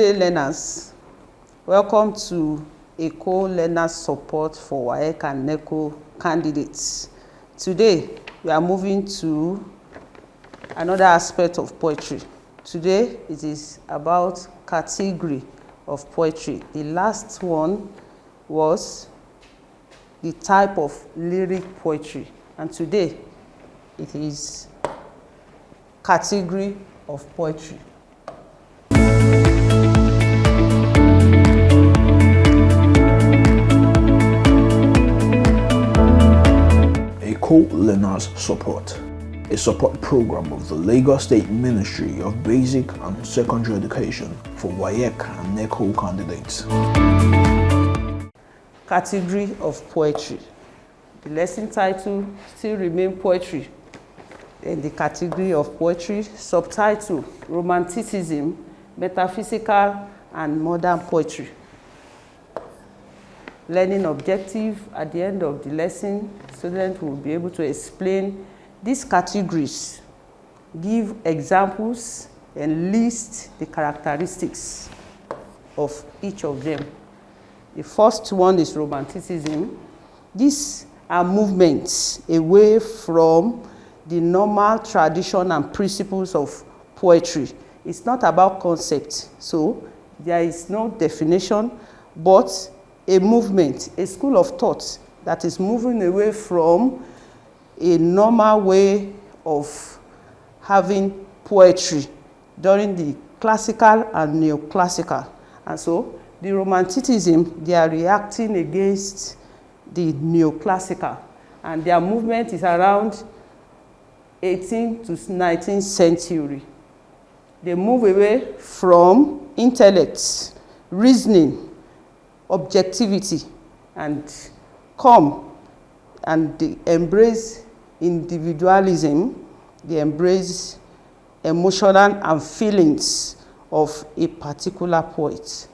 day, learners. Welcome to Eko Learners Support for WAEC and NECO candidates. Today, we are moving to another aspect of poetry. Today, it is about category of poetry. The last one was the type of lyric poetry. And today, it is category of poetry. Eko Learners Support, a support program of the Lagos State Ministry of Basic and Secondary Education for WAEC and NECO candidates. Category of poetry. The lesson title still remains poetry. In the category of poetry, subtitle Romanticism, Metaphysical and Modern Poetry. Learning objective: at the end of the lesson, students will be able to explain these categories, give examples, and list the characteristics of each of them. The first one is Romanticism. These are movements away from the normal tradition and principles of poetry. It's not about concept, so there is no definition, but a movement, a school of thought that is moving away from a normal way of having poetry during the classical and neoclassical. And so the Romanticism, they are reacting against the neoclassical, and their movement is around 18th to 19th century. They move away from intellect, reasoning, objectivity, and come and they embrace individualism. They embrace emotional and feelings of a particular poet.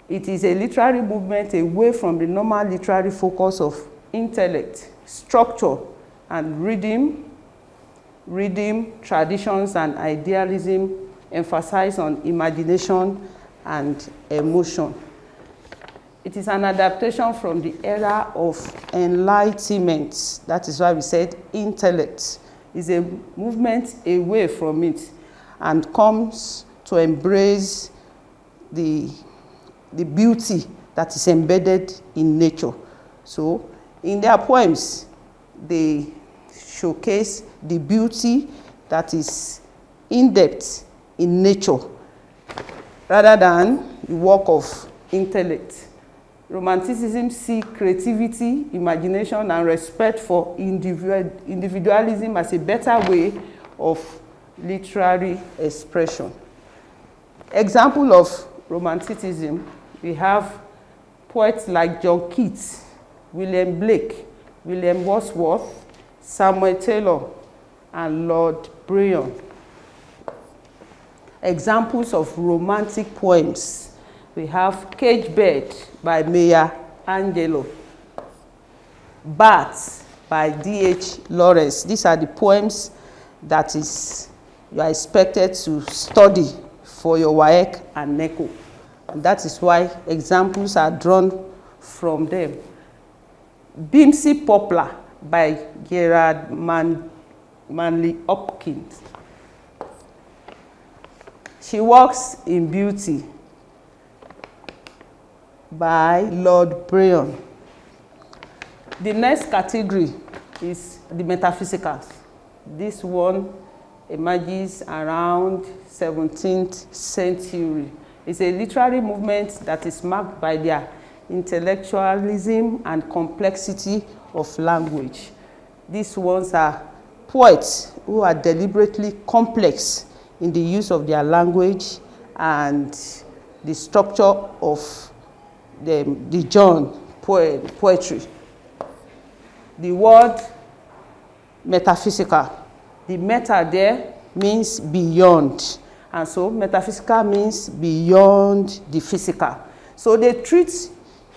It is a literary movement away from the normal literary focus of intellect, structure, and rhythm, traditions, and idealism, emphasize on imagination and emotion. It is an adaptation from the era of enlightenment. That is why we said intellect is a movement away from it and comes to embrace the beauty that is embedded in nature. So in their poems, they showcase the beauty that is in depth in nature rather than the work of intellect. Romanticism seeks creativity, imagination, and respect for individualism as a better way of literary expression. Example of Romanticism, we have poets like John Keats, William Blake, William Wordsworth, Samuel Taylor, and Lord Byron. Examples of romantic poems: we have Cage Bird by Maya Angelou, Bats by D.H. Lawrence. These are the poems that you are expected to study for your WAEC and NECO. And that is why examples are drawn from them. Bimsey Poplar by Gerard Manley Hopkins. She Walks in Beauty by Lord Byron. The next category is the Metaphysicals. This one emerges around 17th century. It's a literary movement that is marked by their intellectualism and complexity of language. These ones are poets who are deliberately complex in the use of their language and the structure of the genre poetry. The word metaphysical, the meta there means beyond, and so metaphysical means beyond the physical. So they treat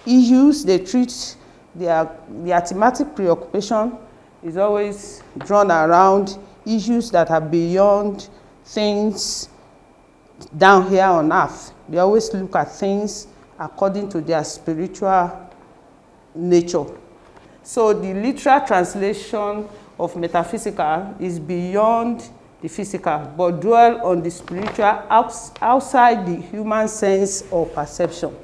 issues, their thematic preoccupation is always drawn around issues that are beyond things down here on earth. They always look at things according to their spiritual nature. So the literal translation of metaphysical is beyond the physical, but dwell on the spiritual outside the human sense or perception.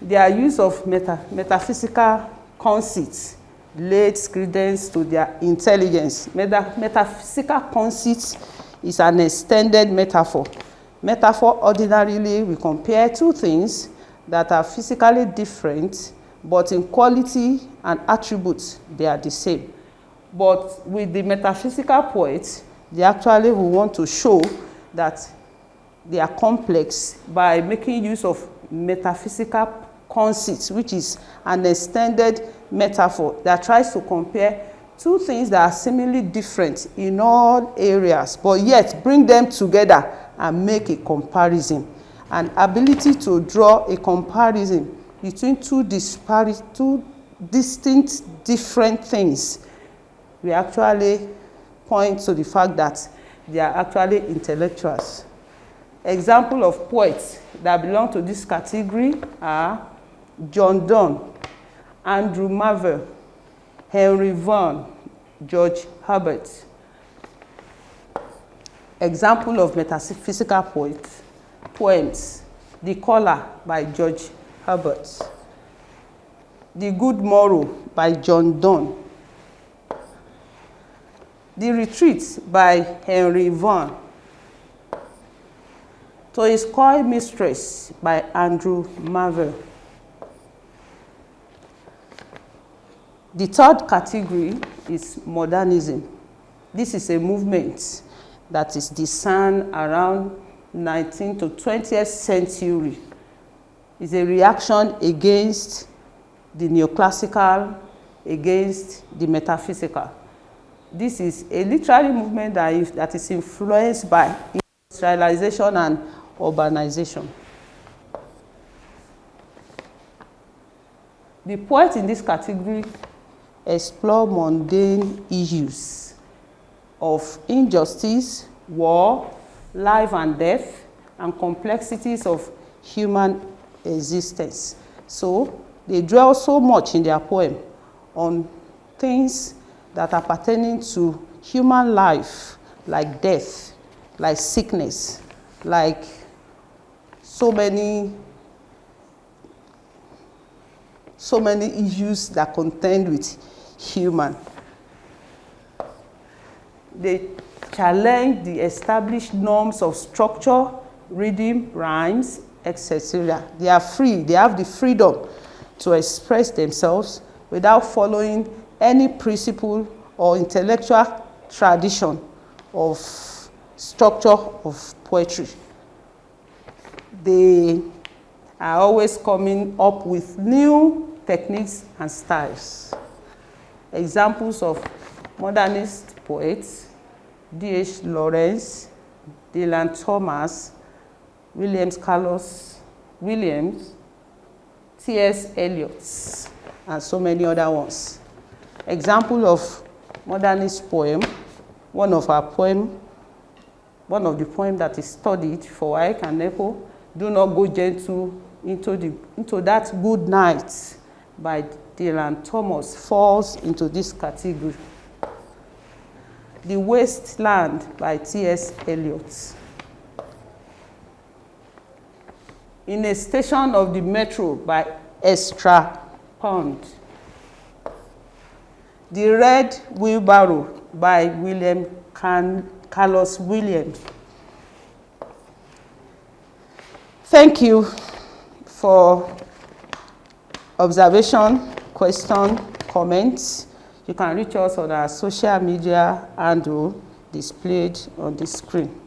Their use of metaphysical conceits lays credence to their intelligence. Metaphysical conceit is an extended metaphor. Metaphor ordinarily we compare two things that are physically different, but in quality and attributes they are the same. But with the metaphysical poets, they actually will want to show that they are complex by making use of metaphysical conceits, which is an extended metaphor that tries to compare two things that are seemingly different in all areas, but yet bring them together and make a comparison. An ability to draw a comparison between two distinct, different things, we actually point to the fact that they are actually intellectuals. Example of poets that belong to this category are John Donne, Andrew Marvell, Henry Vaughan, George Herbert. Example of metaphysical poems, The Caller by George Herbert, The Good Morrow by John Donne, The Retreat by Henry Vaughan, To His Coy Mistress by Andrew Marvell. The third category is modernism. This is a movement that is discerned around 19th to 20th century. It's a reaction against the neoclassical, against the metaphysical. This is a literary movement that is influenced by industrialization and urbanization. The poets in this category explore mundane issues of injustice, war, life and death, and complexities of human existence. So they dwell so much in their poem on things that are pertaining to human life, like death, like sickness, like so many issues that contend with human. They challenge the established norms of structure, rhythm, rhymes, etc. They are free. They have the freedom to express themselves without following any principle or intellectual tradition of structure of poetry. They are always coming up with new techniques and styles. Examples of modernist poets: D.H. Lawrence, Dylan Thomas, Williams Carlos Williams, T.S. Eliot, and so many other ones. Example of modernist poem, one of the poems that is studied for WAEC and NECO, Do Not Go Gentle into That Good Night by Dylan Thomas falls into this category. The Wasteland by T.S. Eliot. In a Station of the Metro by Ezra Pound. The Red Wheelbarrow by William Carlos Williams. Thank you for observation, question, comments. You can reach us on our social media handle displayed on the screen.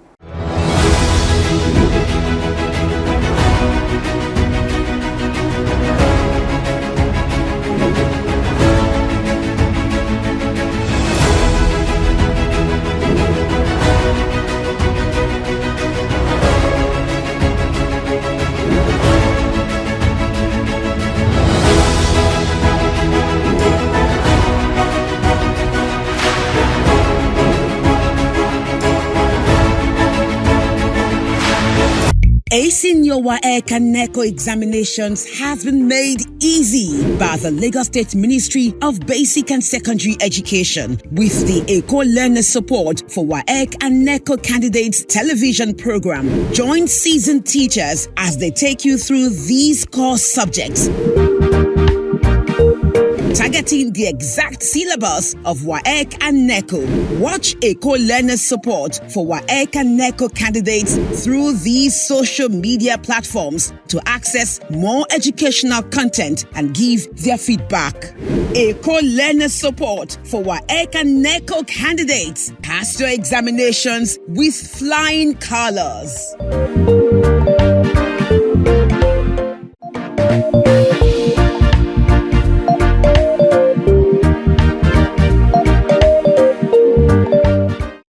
Acing your WAEC and NECO examinations has been made easy by the Lagos State Ministry of Basic and Secondary Education with the Eko Learners Support for WAEC and NECO Candidates television program. Join seasoned teachers as they take you through these core subjects, targeting the exact syllabus of WAEC and NECO. Watch Eko Learners Support for WAEC and NECO candidates through these social media platforms to access more educational content and give their feedback. Eko Learners Support for WAEC and NECO candidates. Pass your examinations with flying colors.